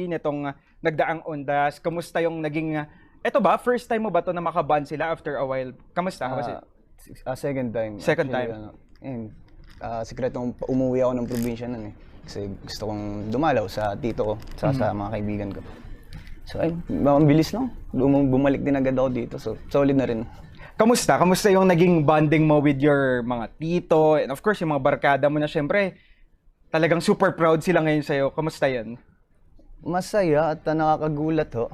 nitong nagdaang Ondas. Kamusta yung naging eto ba first time mo ba to na makaband sila after a while? Kamusta? How was it? Second time. Second Actually, time. Sikretong umuwi ako ng probinsya nun eh. Kasi gusto kong dumalaw sa tito ko, sa mga kaibigan ko. So ayun, mabilis lang. Bumalik din agad ako dito. So solid na rin. Kamusta? Kamusta yung naging bonding mo with your mga tito? And of course, yung mga barkada mo na syempre, talagang super proud sila ngayon sa'yo. Kamusta yan? Masaya at nakakagulat ho.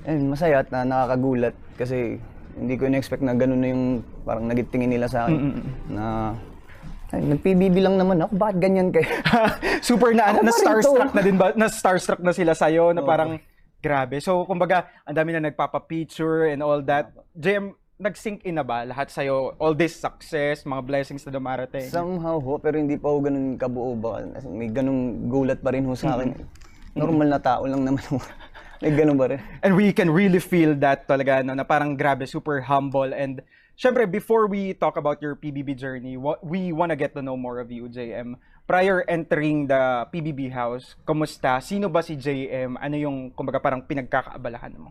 Ayun, masaya at nakakagulat kasi hindi ko in-expect na gano'n na yung parang nagtingin nila sa akin. Na nag-PBB lang naman ako, bakit ganyan kayo? Super na starstruck na din ba? Na starstruck na sila sa'yo na parang grabe. So kumbaga, ang dami na nagpapa-picture and all that. JM, nag-sync in na ba lahat sa'yo? All this success, mga blessings na dumarating? Somehow ho, pero hindi pa ho ganun kabuo ba? May ganung gulat pa rin ho sa akin. Normal na tao lang naman ho. May ganun ba rin? And we can really feel that talaga, no, na parang grabe, super humble. And syempre, before we talk about your PBB journey, we wanna get to know more of you, JM. Prior entering the PBB house, kumusta? Sino ba si JM? Ano yung, kumbaga, parang pinagkakaabalahan mo?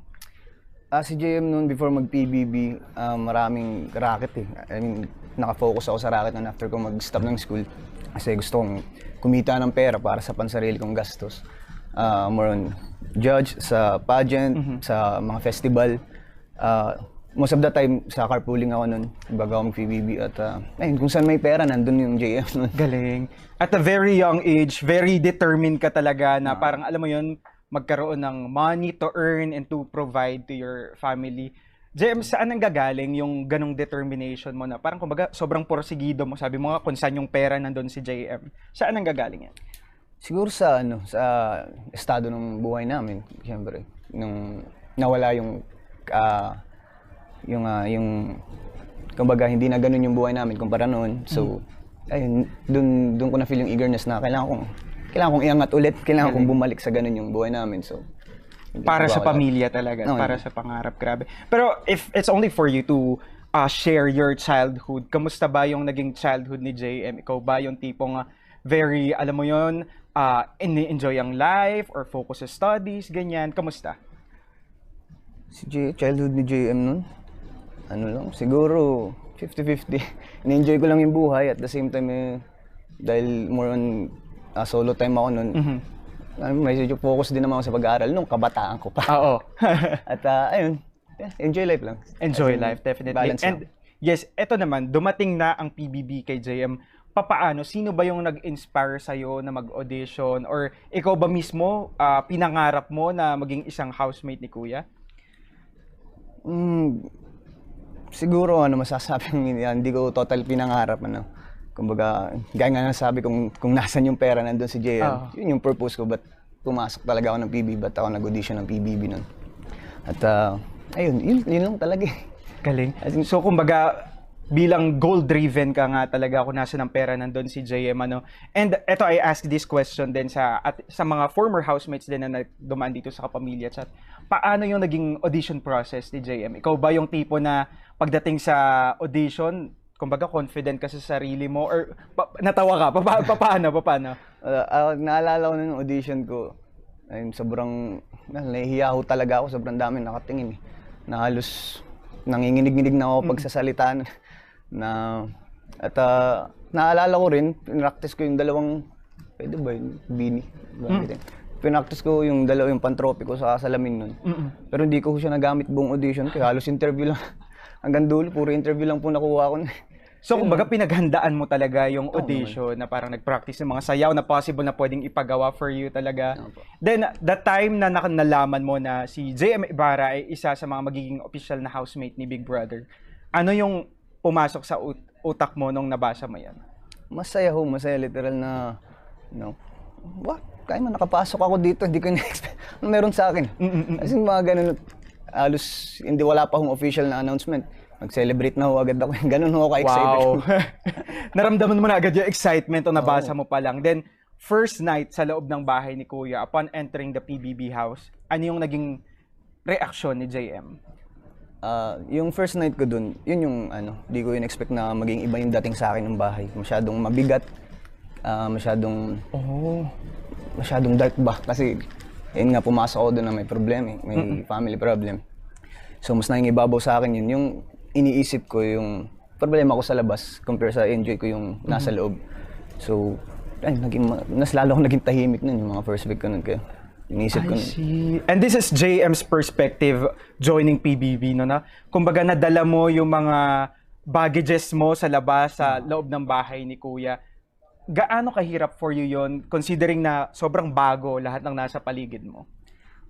Si JM noon before mag-PBB, maraming racket eh. I mean, nakafocus ako sa racket noon after ko mag-stop ng school. Kasi gusto kong kumita ng pera para sa pansarili kong gastos. More on judge, sa pageant, sa mga festival. Most of the time, sa carpooling ako noon, bago ako mag-PBB. At ayun, kung saan may pera, nandun yung JM noon. Galing. At a very young age, very determined ka talaga na parang, alam mo yun, magkaroon ng money to earn and to provide to your family. JM, saan ang gagaling yung ganong determination mo na parang kumbaga sobrang porsigido mo, sabi mo nga kung saan yung pera nandun si JM. Saan ang gagaling yan? Siguro sa sa estado ng buhay namin, siyempre, nung nawala yung kumbaga hindi na ganun yung buhay namin kumpara noon. So ayun, dun ko na feel yung eagerness na kailangan kong iangat ulit, kailangan kong bumalik sa ganun yung buhay namin. So para sa pamilya talaga, para sa pangarap, grabe. Pero if it's only for you to share your childhood, kamusta ba yung naging childhood ni JM? Ikaw ba yung tipong very, alam mo yun, enjoy ang life or focus sa studies, ganyan, kamusta? Childhood ni JM nun, ano lang, siguro 50-50. In-enjoy ko lang yung buhay at the same time dahil more on solo time ako nun. Medyo focus din naman ako sa pag-aaral nung kabataan ko pa. Oo. At ayun, enjoy life lang. Enjoy life, definitely. Balance And yes, eto naman, dumating na ang PBB kay JM. Papaano? Sino ba yung nag-inspire sa'yo na mag-audition? Or ikaw ba mismo, pinangarap mo na maging isang housemate ni Kuya? Siguro, masasabi hindi ko total pinangarap, Kumbaga, gaya nga nasabi kung nasan yung pera nandun si JM, yun yung purpose ko, ba't pumasok talaga ako ng PBB, ba't ako nag-audition ng PBB nun. At ayun, yun lang talaga eh. Galing. So kumbaga, bilang goal-driven ka nga talaga kung nasa ng pera nandun si JM, ano. And eto, I ask this question din sa mga former housemates din na dumaan dito sa Kapamilya Chat. Paano yung naging audition process ni JM? Ikaw ba yung tipo na pagdating sa audition, kumbaga confident ka sa sarili mo or natawa ka? Paano? Naalala ko ng audition ko, ayun, sobrang nahihiya ho talaga ako, sobrang dami nakatingin eh. Na halos nanginginig-nginig na ako pagsasalita at naalala ko rin, pinractice ko yung dalawang, pwede ba yun? Bini? Pinractice ko yung dalawang pantropy ko sa salamin nun. Pero hindi ko siya nagamit buong audition kaya halos interview lang. Hanggang dulo, puro interview lang po nakuha ko. So, kumbaga, pinaghandaan mo talaga yung audition na parang nag-practice ng mga sayaw na possible na pwedeng ipagawa for you talaga. Then, the time na nalaman mo na si JM Ibarra ay isa sa mga magiging official na housemate ni Big Brother, ano yung pumasok sa utak mo nung nabasa mo yan? Masaya literal na, what? Kaya man, nakapasok ako dito, hindi ko na-expect. Ano meron sa akin? Kasi mga ganun, halos hindi wala pa hong official na announcement. Mag-celebrate na ho agad ako. Ganun ho ka-excited. Wow. Naramdaman mo na agad yung excitement o nabasa mo pa lang. Then, first night sa loob ng bahay ni Kuya, upon entering the PBB house, ano yung naging reaksyon ni JM? Yung first night ko dun, yun yung di ko in-expect na maging iba yung dating sa akin ng bahay. Masyadong mabigat, masyadong dark ba? Kasi Yun nga, pumasok ako doon na may problem may family problem. So mas nangingibabaw sa akin yun, yung iniisip ko yung problema ko sa labas compare sa enjoy ko yung nasa loob. So, ay, mas lalo akong naging tahimik nun, yung mga first week ko nun, kaya iniisip ko I nun. see. And this is JM's perspective joining PBB, no, na kumbaga nadala mo yung mga baggages mo sa labas, sa loob ng bahay ni Kuya. Gaano kahirap for you yon considering na sobrang bago lahat ng nasa paligid mo?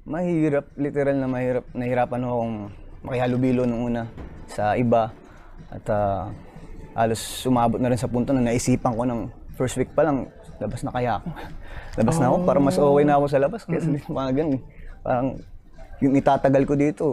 Mahirap, literal na mahirap. Nahirapan akong makihalubilo nung una sa iba. At halos sumabot na rin sa punto na naisipan ko ng first week pa lang, labas na kaya ako. Labas na ako, para mas okay na ako sa labas. Kasi mga ganun. Parang yung itatagal ko dito,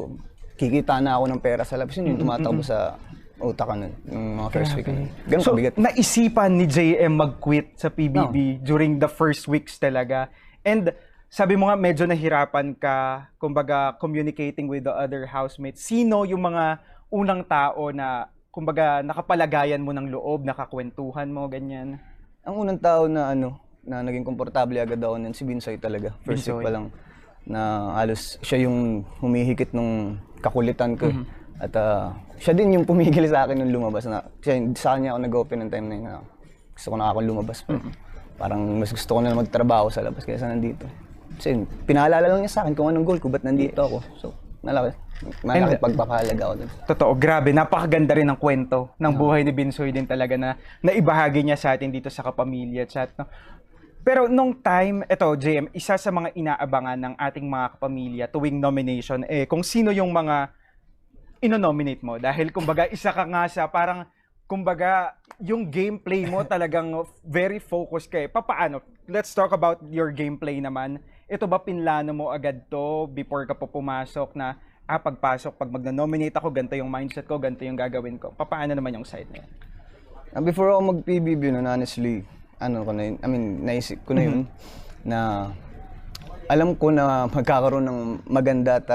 kikita na ako ng pera sa labas. Yun yung tumatakbo sa utak ko nun, yung mga first week. Ganun So, kabigat. naisipan ni JM mag-quit sa PBB during the first weeks talaga. And sabi mo nga, medyo nahirapan ka, kumbaga, communicating with the other housemates. Sino yung mga unang tao na, kumbaga, nakapalagayan mo ng loob, nakakwentuhan mo, ganyan? Ang unang tao na na naging komportable agad ako nun, si Binsoy talaga. First week pa lang, na halos siya yung humihikit nung kakulitan ko. At siya din yung pumigil sa akin nung lumabas. Sa kanya ako nag-open ng time na yun. Gusto ko na ako lumabas. Parang mas gusto ko na magtrabaho sa labas kaysa nandito. Kasi pinaalala lang niya sa akin kung anong goal ko, ba't nandito ako. So, malaki pagpapahalaga ako dun. Totoo, grabe. Napakaganda rin ng kwento ng buhay ni Binsoy din talaga na naibahagi niya sa atin dito sa Kapamilya Chat. No? Pero nung time, eto JM, isa sa mga inaabangan ng ating mga kapamilya tuwing nomination, kung sino yung mga ino-nominate mo. Dahil kumbaga, isa ka nga sa parang, kumbaga, yung gameplay mo talagang very focused ka. Papaano? Let's talk about your gameplay naman. Ito ba pinlano mo agad to before ka po pumasok na, pagpasok, pag magna-nominate ako, ganito yung mindset ko, ganito yung gagawin ko. Papaano naman yung side na yan? Before ako mag-PBB nun, honestly, naisip ko na yun, na alam ko na magkakaroon ng maganda at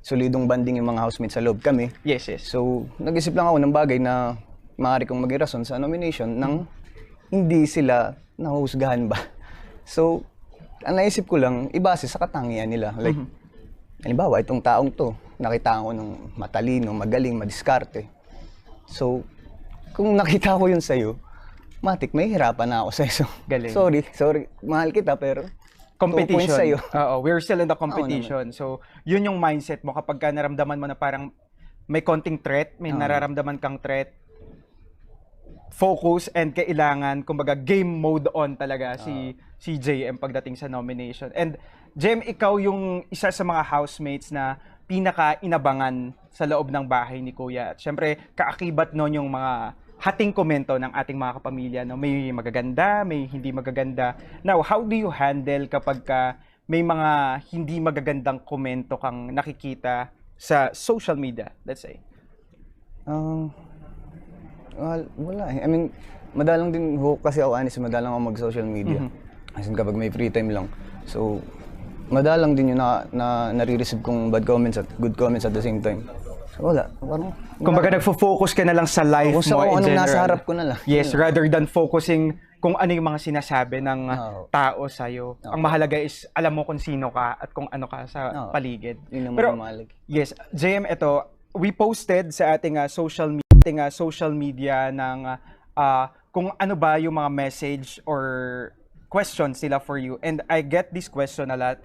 solidong banding yung mga housemates sa loob kami. Yes, yes. So, nag-isip lang ako ng bagay na maaari kong maging rason sa nomination nang hindi sila nahusgahan ba. So, ang naisip ko lang, ibase sa katangian nila. Like, halimbawa, itong taong to, nakita ko ng matalino, magaling, madiskarte. So, kung nakita ko yun sa'yo, matik, may hirapan na ako sa'yo. So, Galing. sorry, mahal kita, pero Competition. 2 points sa'yo. Oo, we're still in the competition. So, yun yung mindset mo kapag ka naramdaman mo na parang may konting threat, may nararamdaman kang threat, focus and kailangan, kumbaga, game mode on talaga si JM pagdating sa nomination. And JM, ikaw yung isa sa mga housemates na pinaka-inabangan sa loob ng bahay ni Kuya. At syempre, kaakibat nun yung mga hating komento ng ating mga kapamilya. No? May magaganda, may hindi magaganda. Now, how do you handle kapag ka may mga hindi magagandang komento kang nakikita sa social media, let's say? Wala eh. Madalang din kasi ako, honest, madalang ako mag-social media. As in, kapag may free time lang. So, madalang din yun na nare-receive kong bad comments at good comments at the same time. So, wala. Kumbaga, nagfo-focus ka na lang sa life mo in general. Anong nasa harap ko na lang. Yes, rather than focusing kung ano yung mga sinasabi ng tao sa'yo. Ang mahalaga is alam mo kung sino ka at kung ano ka sa paligid. Yun ang Pero, mahalaga. yes, JM, ito, we posted sa ating social media ng kung ano ba yung mga message or questions nila for you. And I get this question a lot.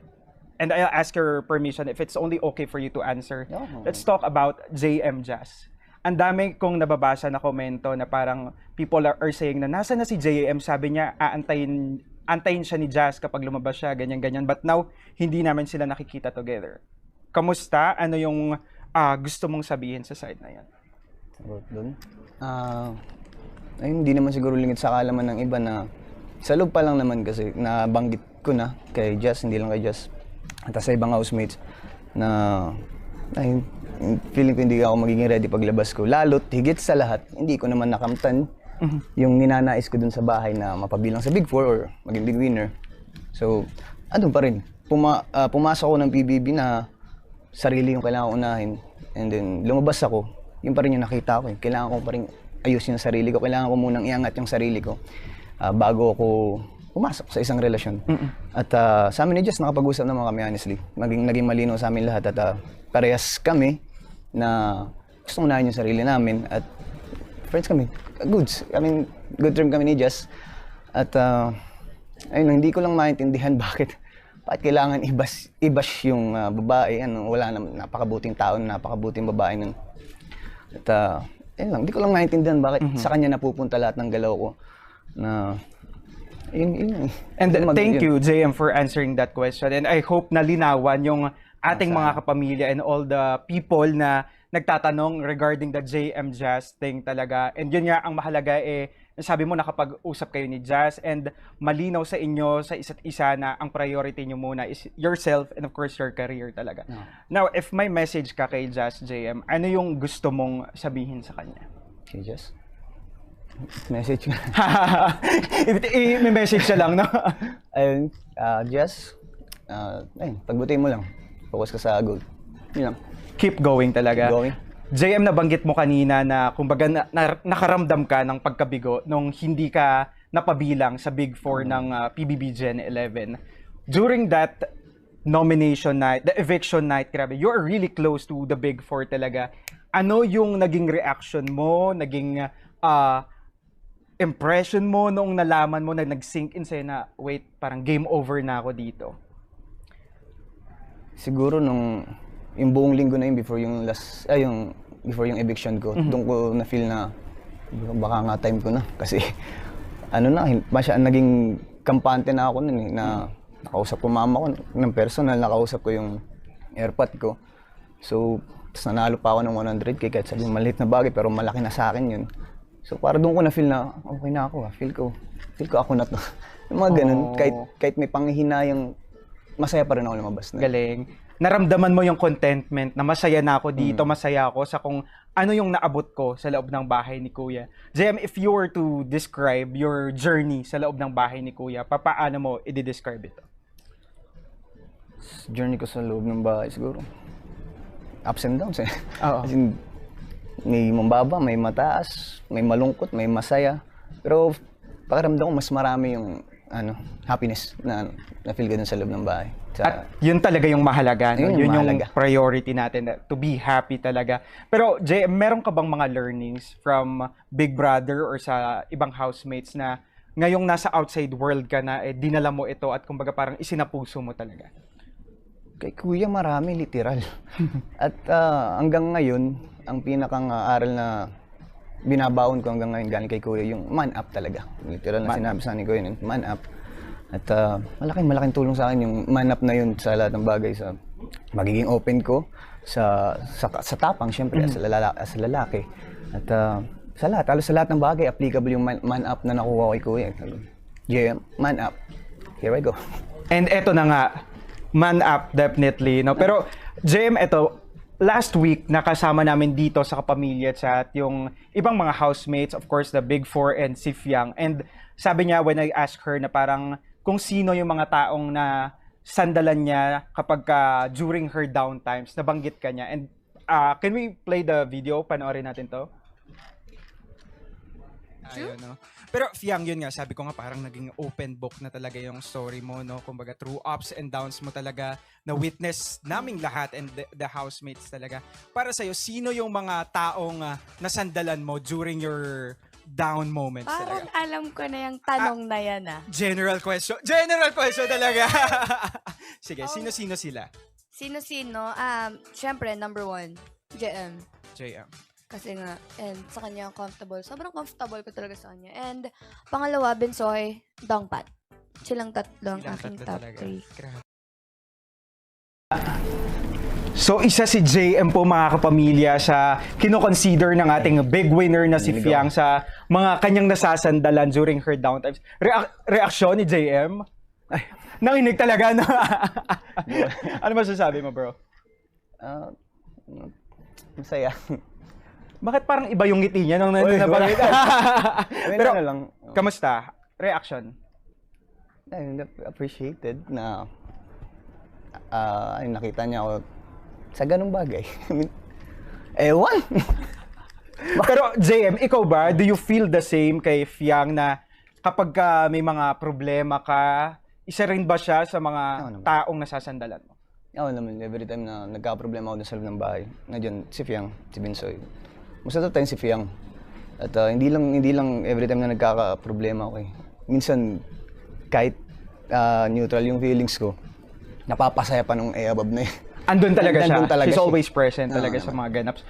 And I'll ask your permission if it's only okay for you to answer. Let's talk about JM Jazz. Ang dami kong nababasa na komento na parang people are saying na nasa na si JM, sabi niya antayin siya ni Jazz kapag lumabas siya, ganyan-ganyan. But now, hindi namin sila nakikita together. Kamusta? Ano yung gusto mong sabihin sa side na yan? About doon? Hindi naman siguro lingid sa kaalaman ng iba na sa loob pa lang naman kasi nabanggit ko na kay Jazz, hindi lang kay Jazz. At sa ibang housemates na feeling ko hindi ako magiging ready paglabas ko. Lalo't higit sa lahat, hindi ko naman nakamtan yung ninanais ko dun sa bahay na mapabilang sa Big Four or maging big winner. So, ano pa rin, pumasok ako ng PBB na sarili yung kailangan ko unahin. And then, lumabas ako, yun pa rin yung nakita ko. Kailangan ko pa rin ayusin yung sarili ko. Kailangan ko munang iangat yung sarili ko bago ako pumasok sa isang relasyon. At sa amin ni Jess, nakapag-usap naman kami honestly. Naging malinaw sa amin lahat at parehas kami na gustong unahin yung sarili namin at friends kami. Goods. I mean, good term kami ni Jess. At ayun, hindi ko lang maintindihan bakit kailangan i-bash yung babae. Wala naman, napakabuting tao, napakabuting babae nun. At ayun lang, hindi ko lang maintindihan bakit sa kanya napupunta lahat ng galaw ko. Na yun. And thank you, JM, for answering that question. And I hope na linawan yung ating mga kapamilya and all the people na nagtatanong regarding the JM Jazz thing talaga. And yun nga, ang mahalaga sabi mo nakapag-usap kayo ni Jazz and malinaw sa inyo, sa isa't isa na ang priority nyo muna is yourself and of course your career talaga. No. Now, if may message ka kay Jazz, JM, ano yung gusto mong sabihin sa kanya? Okay, Jess. Message nga. May message siya lang, no? Ayun, Jess, ayun, pagbutihin mo lang. Focus ka sa goal. Yun lang. Keep going talaga. Keep going. JM, nabanggit mo kanina na kumbaga nakaramdam ka ng pagkabigo nung hindi ka napabilang sa Big Four ng PBB Gen 11. During that nomination night, the eviction night, grabe, you are really close to the Big Four talaga. Ano yung naging reaction mo, naging impression mo nung nalaman mo na nag-sink in sa'yo na, wait, parang game over na ako dito? Siguro yung buong linggo na yun before yung before yung eviction ko, doon ko na feel na baka nga time ko na kasi naging kampante na ako nun na nakausap ko mama ko ng personal, nakausap ko yung airpot ko. So, tapos nanalo pa ako ng 100k kahit sabihin maliit na bagay pero malaki na sa akin yun. So, para doon ko na feel na okay na ako, feel ko ako na to. Yung mga ganun, kahit may panghihinayang masaya pa rin ako lumabas na. Galing. Naramdaman mo yung contentment na masaya na ako dito, masaya ako sa kung ano yung naabot ko sa loob ng bahay ni Kuya. JM, if you were to describe your journey sa loob ng bahay ni Kuya, paano mo i-describe ito? Journey ko sa loob ng bahay siguro. Ups and downs eh. Oo. As in, may mababa, may mataas, may malungkot, may masaya. Pero pakiramdam ko mas marami yung happiness na feel ko dun sa loob ng bahay. At yun talaga yung mahalaga, no? Yun yung mahalaga. priority natin, to be happy talaga. Pero Jay, meron ka bang mga learnings from Big Brother or sa ibang housemates na ngayong nasa outside world ka na, dinala mo ito at kumbaga parang isinapuso mo talaga? Kay Kuya marami, literal. At hanggang ngayon, ang pinakang aral na binabaon ko hanggang ngayon galing kay Kuya, yung man up talaga. Literal na sinabi sa ni Kuya, man up. At malaking tulong sa akin yung man up na yun sa lahat ng bagay, sa magiging open ko, sa tapang, syempre, as lalaki. At halos sa lahat ng bagay, applicable yung man up na nakuha ko kay Kuya. Yeah, man up. Here I go. And eto na nga, man up definitely, no? Pero JM, eto, last week nakasama namin dito sa Kapamilya Chat yung ibang mga housemates, of course the Big Four and si Fiang. And sabi niya when I asked her na parang kung sino yung mga taong na sandalan niya kapag during her downtimes, nabanggit ka niya. And can we play the video? Panoorin natin to. Ayun, no? Pero Fiang, yun nga, sabi ko nga parang naging open book na talaga yung story mo, no? Kumbaga through ups and downs mo talaga na witness naming lahat and the housemates talaga. Para sa'yo, sino yung mga taong nasandalan mo during your down moments Parang talaga? alam ko na yung tanong na yan General question. General question talaga. Sige, sino-sino sila? Sino-sino? Syempre, number 1, JM. JM. Kasi nga, and sa kanya comfortable. Sobrang comfortable ko talaga sa kanya. And pangalawa, Bensoy, Dongpat. Silang tatlo ang aking top 3. So, isa si JM po mga kapamilya sa kinoconsider ng ating big winner na si Fiang sa mga kanyang nasasandalan during her downtimes. Reaksyon ni JM? Ay, nanginig talaga na. Ano masasabi mo, bro? Masaya. Bakit parang iba yung ngiti niya nung nandun na pala? Pero, kamusta? Reaction? Appreciated na nakita niya ako sa ganung bagay. Ewan! Pero JM, ikaw ba, do you feel the same kay Fiang na kapag may mga problema ka, isa rin ba siya sa mga Oo naman. taong nasasandalan mo? Oo naman, every time na nagka-problema ako dun sa loob ng bahay, nandiyan si Fiang, si Binsoy. Most of the time si Fiang. At hindi lang every time na nagkaka-problema ako eh. Minsan, kahit neutral yung feelings ko, napapasaya pa nung above na eh. Andun talaga siya. Andun talaga She's siya. always present talaga Oo sa naman. mga ganaps.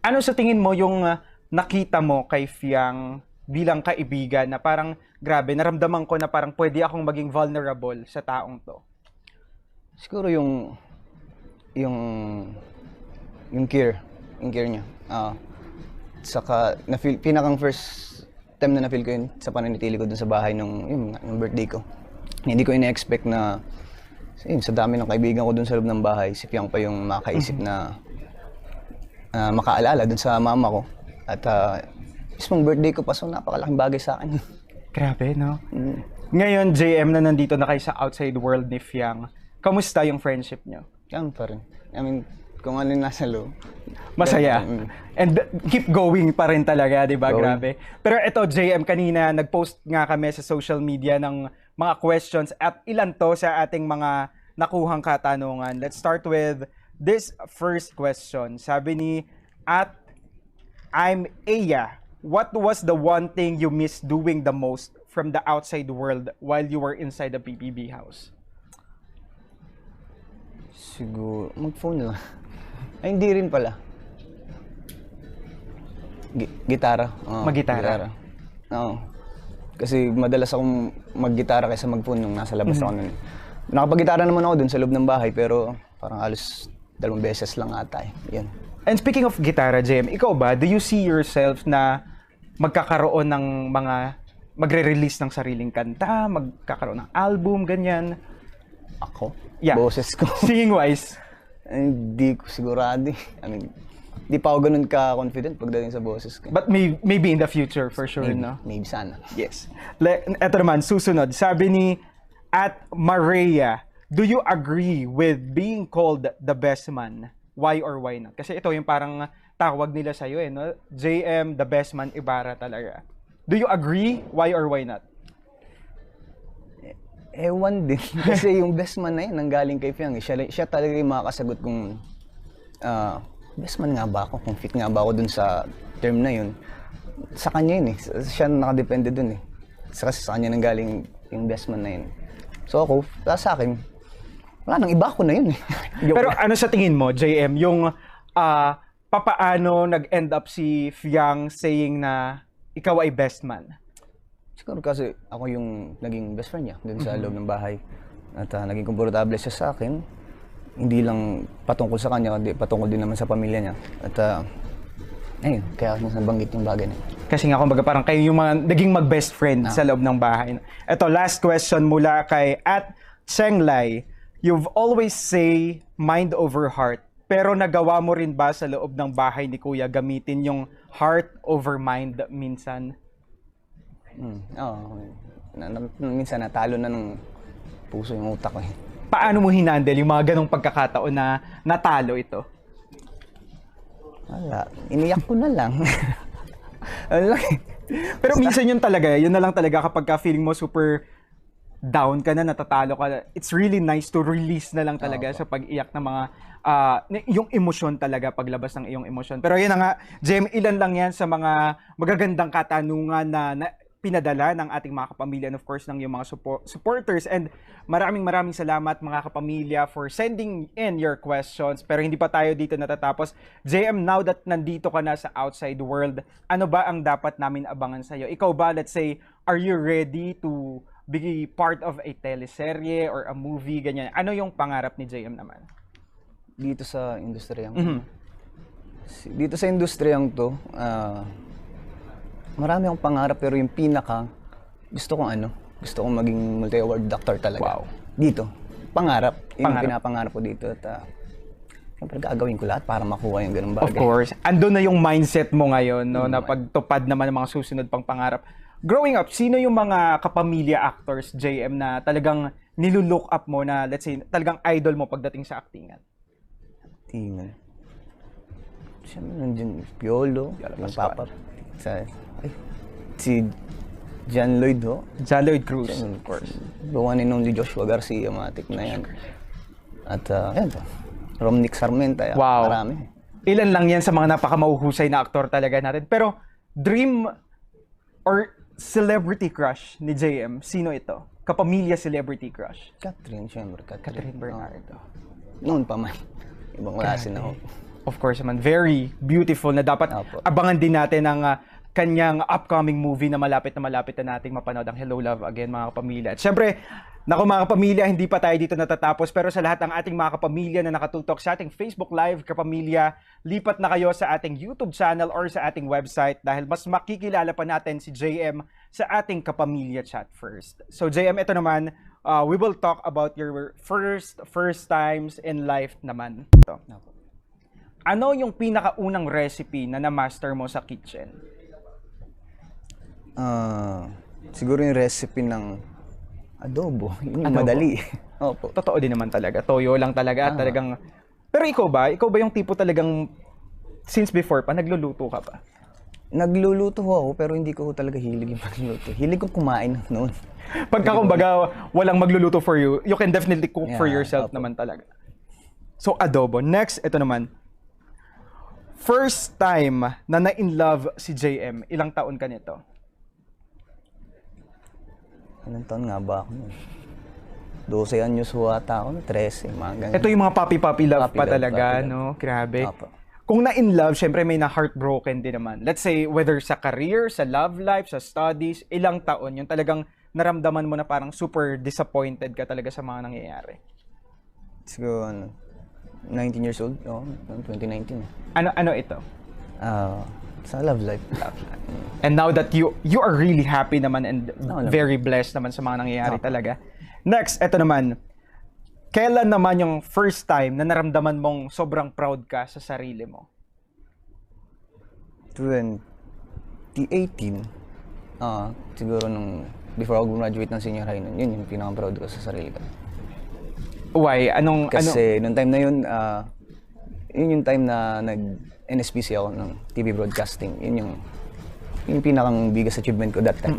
Ano sa tingin mo yung nakita mo kay Fiang bilang kaibigan na parang grabe, naramdaman ko na parang pwede akong maging vulnerable sa taong to? Siguro yung care niya. Saka pinakang first time na na-feel ko yun sa pananatili ko dun sa bahay nung birthday ko. Hindi ko ina-expect na yun, sa dami ng kaibigan ko dun sa loob ng bahay, si Fiang pa yung makaisip na makaalala dun sa mama ko. At mismong birthday ko pa, so napakalaking bagay sa akin. Grabe, no? Mm. Ngayon, JM, na nandito na kayo sa outside world ni Fiang, kamusta yung friendship nyo? Yan pa rin. I mean, kung ano yung nasa loob. Masaya. And keep going pa rin talaga, di ba? Going. Grabe. Pero ito, JM, kanina nag-post nga kami sa social media ng mga questions at ilan to sa ating mga nakuhang katanungan. Let's start with this first question. Sabi ni I'm Aya. What was the one thing you miss doing the most from the outside world while you were inside the PBB house? Siguro, mag-phone lang. Ay, hindi rin pala. Gitara. Oo, Mag-gitara? Oo. Kasi madalas akong mag-gitara kaysa mag-phone nung nasa labas ako nun. Nakapag-gitara naman ako dun sa loob ng bahay, pero parang halos 2 beses lang ata eh. Yan. And speaking of gitara, Jem, ikaw ba, do you see yourself na magkakaroon ng magre-release ng sariling kanta, magkakaroon ng album, ganyan? Ako? Yeah. Boses ko. Singing-wise? Hindi ko sigurado eh. I mean, di pa ako ganun ka-confident pagdating sa boses ko. But maybe in the future, for sure, no? Maybe sana. Yes. Eto naman, susunod. Sabi ni Maria, do you agree with being called the best man? Why or why not? Kasi ito yung parang tawag nila sa'yo eh, no? JM, the best man, Ibarra talaga. Do you agree? Why or why not? Ewan din. Kasi yung best man na yun, nanggaling kay Fiang. Siya talaga yung makakasagot kung best man nga ba ako? Kung fit nga ba ako dun sa term na yun? Sa kanya yun eh. Siya nakadepende dun eh. Kasi sa kanya nanggaling yung best man na yun. So ako, sa akin, wala nang iba ko na yun eh. Pero ano sa tingin mo, JM, yung papaano nag-end up si Fiang saying na ikaw ay best man? Siguro kasi ako yung naging best friend niya dun sa loob ng bahay. At naging komportable siya sa akin. Hindi lang patungkol sa kanya, kundi patungkol din naman sa pamilya niya. At ayun, kaya ako nabanggit yung bagay na yun. Kasi nga, kumbaga parang kayo yung mga naging mag-best friend sa loob ng bahay. Ito, last question mula kay @Chenglai. You've always say mind over heart. Pero nagawa mo rin ba sa loob ng bahay ni Kuya gamitin yung heart over mind minsan? Oo. Minsan natalo na ng puso yung utak ko eh. Paano mo hinandle yung mga ganong pagkakataon na natalo ito? Wala. Iniyak ko na lang. Ano lang eh. Pero minsan yun na lang talaga kapag feeling mo super down ka na, natatalo ka, it's really nice to release na lang talaga sa pag-iyak ng mga yung emosyon talaga, paglabas ng iyong emosyon. Pero yun na nga, Jem, ilan lang yan sa mga magagandang katanungan na pinadala ng ating mga kapamilya and of course ng iyong mga supporters. And maraming salamat mga kapamilya for sending in your questions. Pero hindi pa tayo dito natatapos. JM, now that nandito ka na sa outside world, ano ba ang dapat namin abangan sa'yo? Ikaw ba, let's say, are you ready to be part of a teleserye or a movie, ganyan? Ano yung pangarap ni JM naman? Dito sa industriyang dito sa industriyang to, marami akong pangarap pero yung pinaka gusto kong maging multi-award doctor talaga. Wow. Dito. Pangarap. Yung Pangarap. pinapangarap ko dito at siyempre gagawin ko lahat para makuha yung ganung bagay. Of course. Andun na yung mindset mo ngayon, no, na pagtupad naman ng mga susunod pang pangarap. Growing up, sino yung mga kapamilya actors, JM, na talagang nilulook up mo na, let's say, talagang idol mo pagdating sa actingan? Actingan. Siyempre nandiyan Piolo, yung Pascual. papa. Si John Lloyd ho. John Lloyd Cruz. Of course. The one and only Joshua Garcia, matik na yan. At yan to. Romnick Sarmenta. Wow. Marami. Ilan lang yan sa mga napakamauhusay na aktor talaga natin. Pero, dream or celebrity crush ni JM, sino ito? Kapamilya celebrity crush. Catherine, syempre. Catherine Bernardo. Noon pa man. Ibang klase na ho. Of course naman, very beautiful na dapat Opo. abangan din natin ang kanyang upcoming movie na malapit na nating mapanood, ang Hello Love Again, mga kapamilya. At syempre, naku mga kapamilya, hindi pa tayo dito natatapos, pero sa lahat ng ating mga kapamilya na nakatutok sa ating Facebook Live, kapamilya, lipat na kayo sa ating YouTube channel or sa ating website dahil mas makikilala pa natin si JM sa ating kapamilya chat first. So JM, ito naman, we will talk about your first times in life naman. Ito. Ano yung pinakaunang recipe na na-master mo sa kitchen? Siguro yung recipe ng adobo. Yung Adobo? madali. Opo. Totoo din naman talaga. Toyo lang talaga. Talagang... Pero ikaw ba? Ikaw ba yung tipo talagang since before pa, nagluluto ka pa? Nagluluto ho ako pero hindi ko talaga hilig yung magluluto. Hilig ko kumain noon. Pagka kumbaga walang magluluto for you, you can definitely cook for Yeah, yourself opo. naman talaga. So adobo. Next, ito naman. First time na na-in love si JM, ilang taon ka nito? Ilang taon nga ba ako nun? 12 anyos ho ata ako, 13, mga ganyan. Ito yung mga puppy love Puppy pa love, talaga, puppy love. no? Grabe. Opo. Kung na-in love, syempre may na-heartbroken din naman. Let's say, whether sa career, sa love life, sa studies, ilang taon, yung talagang naramdaman mo na parang super disappointed ka talaga sa mga nangyayari. Siguro, 19 years old, 2019. Ano ito? Sa love life. And now that you are really happy naman and naman. very blessed naman sa mga nangyayari talaga. Next, ito naman. Kailan naman yung first time na naramdaman mong sobrang proud ka sa sarili mo? 2018. Siguro before ako graduate ng senior high nun, yun yung pinaka-proud ko sa sarili ko. Why? Kasi nung time na yun, yun yung time na nag-NSPC ako ng TV broadcasting. Yun yung pinakang biggest achievement ko that time.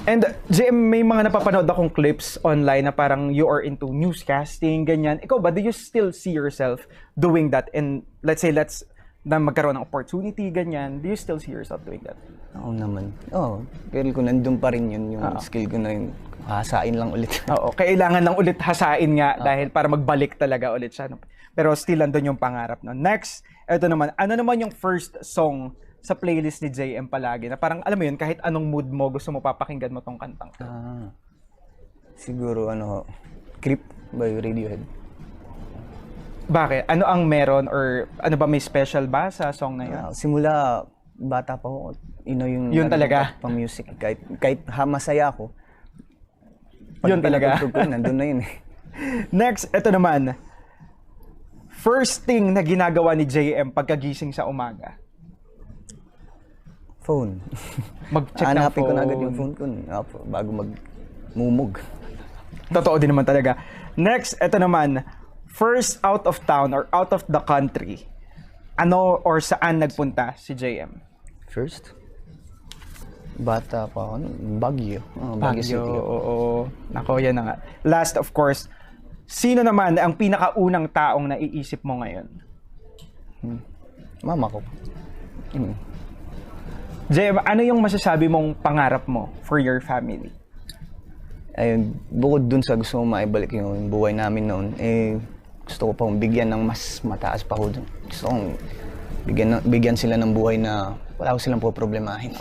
And JM, may mga napapanood akong clips online na parang you are into newscasting, ganyan. Ikaw ba, do you still see yourself doing that? And let's say, na magkaroon ng opportunity, ganyan. Do you still see yourself doing that? Oo naman. Pero kung nandun pa rin yun, yung skill ko na yun, hasain lang ulit. Oo, kailangan lang ulit hasain nga dahil para magbalik talaga ulit siya. No? Pero still andun yung pangarap. No? Next, ito naman. Ano naman yung first song sa playlist ni JM palagi? Na parang, alam mo yun, kahit anong mood mo, gusto mo papakinggan mo tong kantang to. Siguro, Creep by Radiohead. Bakit? Ano ang meron or ano ba may special ba sa song na yun? Simula, bata pa ako, Yun talaga? Pang music. Kahit masaya ako, Yun talaga? pinatugtog ko, nandun na yun eh. Next, ito naman. First thing na ginagawa ni JM pagkagising sa umaga. Phone. Mag-check ng Hanapin phone. ko na agad yung phone ko bago magmumug. Totoo din naman talaga. Next, ito naman. First out of town or out of the country. Ano or saan nagpunta si JM? First? Bata pa ako, Baguio. Baguio City. Oo. Nako, yan na nga. Last, of course, sino naman ang pinakaunang taong naiisip mo ngayon? Mama ko. JM, ano yung masasabi mong pangarap mo for your family? Ayun, bukod dun sa gusto mo maibalik yung buhay namin noon, gusto ko pang bigyan ng mas mataas pa ko dun. Gusto kong bigyan sila ng buhay na wala ko silang poproblemahin.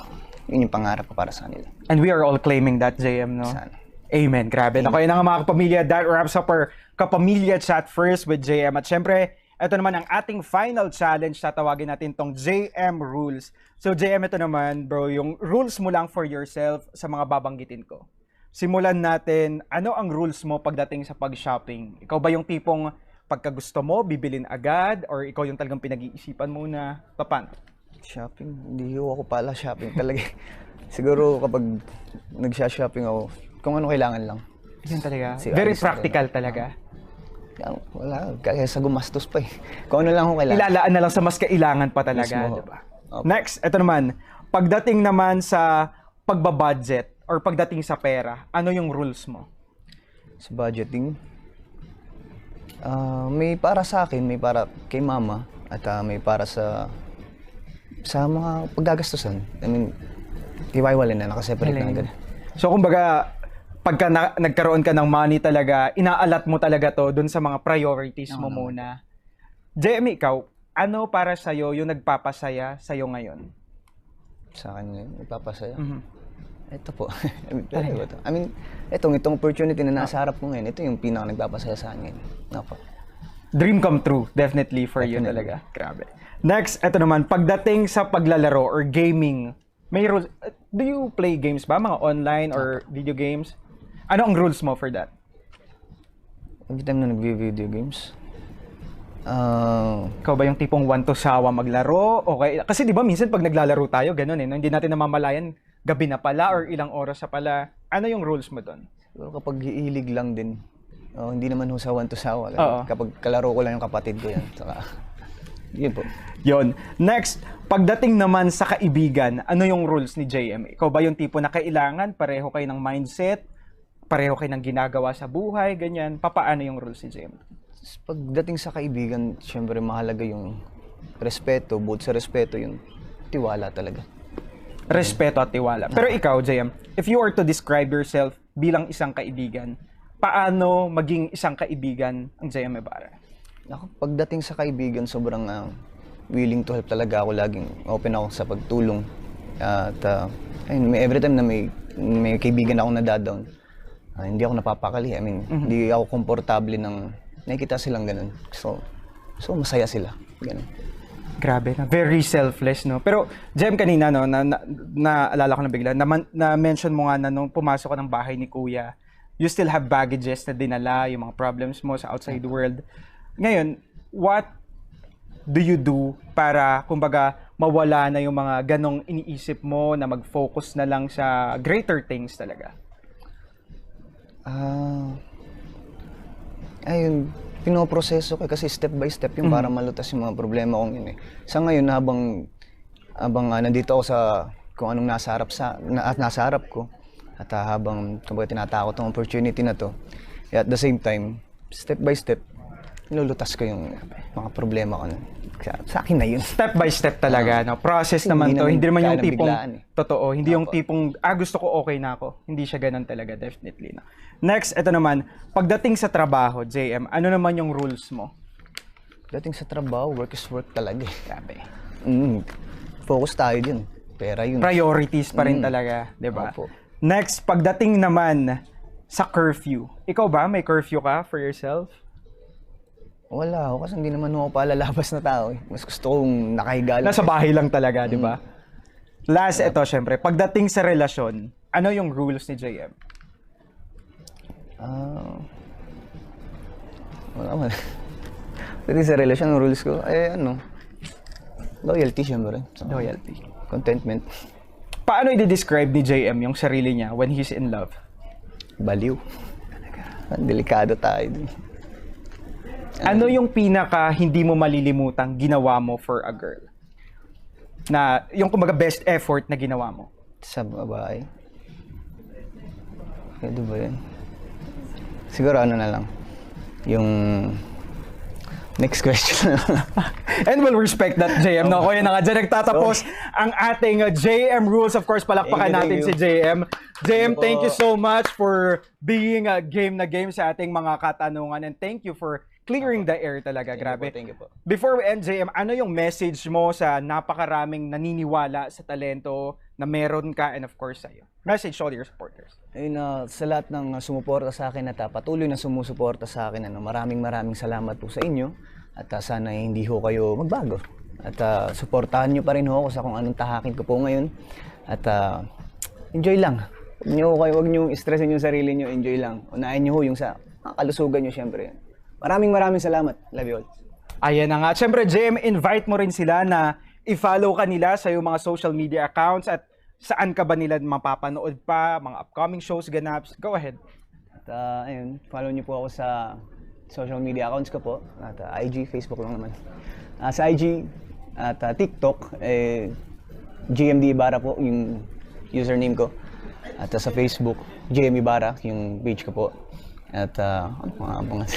Yun yung pangarap ko para sa kanila. And we are all claiming that, JM, no? Sana. Amen. Grabe. Ako yun na nga mga kapamilya. That wraps up our kapamilya chat first with JM. At syempre, ito naman ang ating final challenge. Tatawagin natin tong JM Rules. So JM, ito naman, bro, yung rules mo lang for yourself sa mga babanggitin ko. Simulan natin, ano ang rules mo pagdating sa pag-shopping? Ikaw ba yung tipong pagka gusto mo, bibilin agad? Or ikaw yung talagang pinag-iisipan muna? Paano? Shopping? Hindi ako pala shopping talaga. Siguro kapag nagsha-shopping ako, kung ano kailangan lang. Yun talaga. Si Very Alice practical talaga. Wala, kaysa gumastos pa eh. Kung ano lang ako kailangan. Ilalaan na lang sa mas kailangan pa talaga, Mismo. di ba? Opo. Next, ito naman. Pagdating naman sa pagbabudget, or pagdating sa pera, ano yung rules mo? Sa budgeting, may para sa akin, may para kay mama, at may para sa mga paggagastusan. I mean, iwaiwalay na, nakaseparate na agad. So kumbaga, pagka nagkaroon ka ng money talaga, inaalat mo talaga to dun sa mga priorities mo muna. JM, ikaw, ano para sa'yo yung nagpapasaya sa'yo ngayon? Sa akin ngayon, ipapasaya. Mhm. Ito po. I mean, itong opportunity na nasa harap ko ngayon, ito yung pinaka nagpapasaya sa akin ngayon. Opo. Dream come true, definitely for you talaga. Grabe. Next, ito naman, pagdating sa paglalaro or gaming, may rules. Do you play games ba? Mga online or video games? Ano ang rules mo for that? Every time na nag-video games, Ikaw ba yung tipong want to sawa maglaro? Okay. Kasi di ba minsan pag naglalaro tayo, ganun no? Hindi natin namamalayan, gabi na pala or ilang oras na pala. Ano yung rules mo doon? siguro kapag hilig lang din, hindi naman husawan to sawa. Oo. Kapag kalaro ko lang yung kapatid ko yan. Saka, yun po. Yon. Next, pagdating naman sa kaibigan, ano yung rules ni JM? Ikaw ba yung tipo na kailangan pareho kayo ng mindset, pareho kayo ng ginagawa sa buhay, ganyan? Papaano yung rules ni JM? Pagdating sa kaibigan, syempre mahalaga yung respeto. Bukod sa respeto, yung tiwala talaga. Respeto at tiwala. Pero ikaw, JM, if you were to describe yourself bilang isang kaibigan, paano maging isang kaibigan ang JM Ibarra? Ako, pagdating sa kaibigan, sobrang willing to help talaga ako. Laging open ako sa pagtulong. At ayun, every time na may kaibigan akong nadadown, hindi ako napapakali. I mean, hindi ako komportable ng nakikita silang ganun. So masaya sila. Ganun. Grabe na. Very selfless, no? Pero, Jem, kanina, no, naalala ko na bigla, na-mention mo nga na nung pumasok ka ng bahay ni Kuya, you still have baggages na dinala, yung mga problems mo sa outside world. Ngayon, what do you do para, kumbaga, mawala na yung mga ganong iniisip mo na mag-focus na lang sa greater things talaga? Ayun, pinoproseso ko kasi step by step yung para malutas yung mga problema kong yun eh. Sa ngayon, habang nandito ako sa kung anong nasa harap ko, at habang tinatakot ang opportunity na to, at the same time, step by step, nilulutas ko yung mga problema ko. Sa akin na yun. Step by step talaga, no? Process naman to. Hindi naman yung tipong, totoo, hindi yung tipong, gusto ko, okay na ako. Hindi siya ganun talaga, definitely. No? Next, ito naman, pagdating sa trabaho, JM, ano naman yung rules mo? Dating sa trabaho, work is work talaga eh. Grabe. Focus tayo dyan. Pera yun. Priorities pa rin talaga, di ba? Opo. Next, pagdating naman sa curfew. Ikaw ba, may curfew ka for yourself? Wala ako kasi hindi naman ako palalabas na tao eh. Mas gusto kong nakahiga lang. Nasa bahay lang talaga, di ba? Last, ito, syempre, pagdating sa relasyon, ano yung rules ni JM? Wala man. Pagdating sa relasyon, ang rules ko, loyalty syempre. So, Loyalty. contentment. Paano i-describe ni JM yung sarili niya when he's in love? Baliw. Delikado tayo dun. Ano yung pinaka hindi mo malilimutang ginawa mo for a girl? Na yung kumbaga best effort na ginawa mo? Sa babae. Pwede ba yun? Siguro ano na lang. Yung next question. And we'll respect that, JM. No? Kaya na nga dyan nagtatapos ang ating JM Rules. Of course, palakpakan natin si JM. JM, thank you so much for being game na game sa ating mga katanungan. And thank you for clearing the air talaga. Grabe. Thank you po. Before we end, JM, ano yung message mo sa napakaraming naniniwala sa talento na meron ka and of course sa'yo? Message to all your supporters. Ayun, sa lahat ng sumuporta sa akin at patuloy na sumusuporta sa akin, maraming salamat po sa inyo at sana hindi ho kayo magbago. At suportahan nyo pa rin ho ako sa kung anong tahakin ko po ngayon. At enjoy lang. Huwag nyo stressin yung sarili nyo, enjoy lang. Unahin nyo ho yung sa kalusugan nyo syempre. Maraming salamat. Love you all. Ayan na nga. Siyempre, JM, invite mo rin sila na i-follow ka nila sa iyong mga social media accounts at saan ka ba nila mapapanood pa, mga upcoming shows, ganaps. Go ahead. At ayun, follow niyo po ako sa social media accounts ko po. At IG, Facebook lang naman. Sa IG at TikTok, GMD Ibarra po yung username ko. At sa Facebook, JM Ibarra, yung page ko po. At ano mga abangan.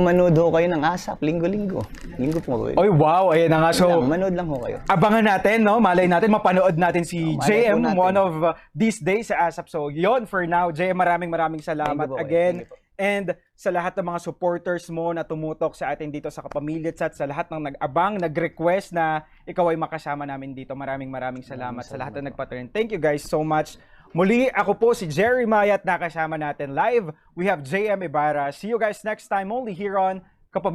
Manood ho kayo ng ASAP, linggo-linggo. Linggo po. Oy, wow. Ayan na nga. So, Manood lang ho kayo. abangan natin, no? Malay natin, mapanood natin si Malay JM po natin. one of these days sa ASAP. So, yon for now. JM, maraming salamat Thank you po, again. thank you po. And sa lahat ng mga supporters mo na tumutok sa atin dito sa Kapamilya Chat, sa lahat ng nag-abang, nag-request na ikaw ay makasama namin dito. Maraming salamat sa lahat na nagpa-turn. Thank you guys so much. Muli, ako po si Jerry Maya at nakasama natin live. We have JM Ibarra. See you guys next time only here on Kapamilya.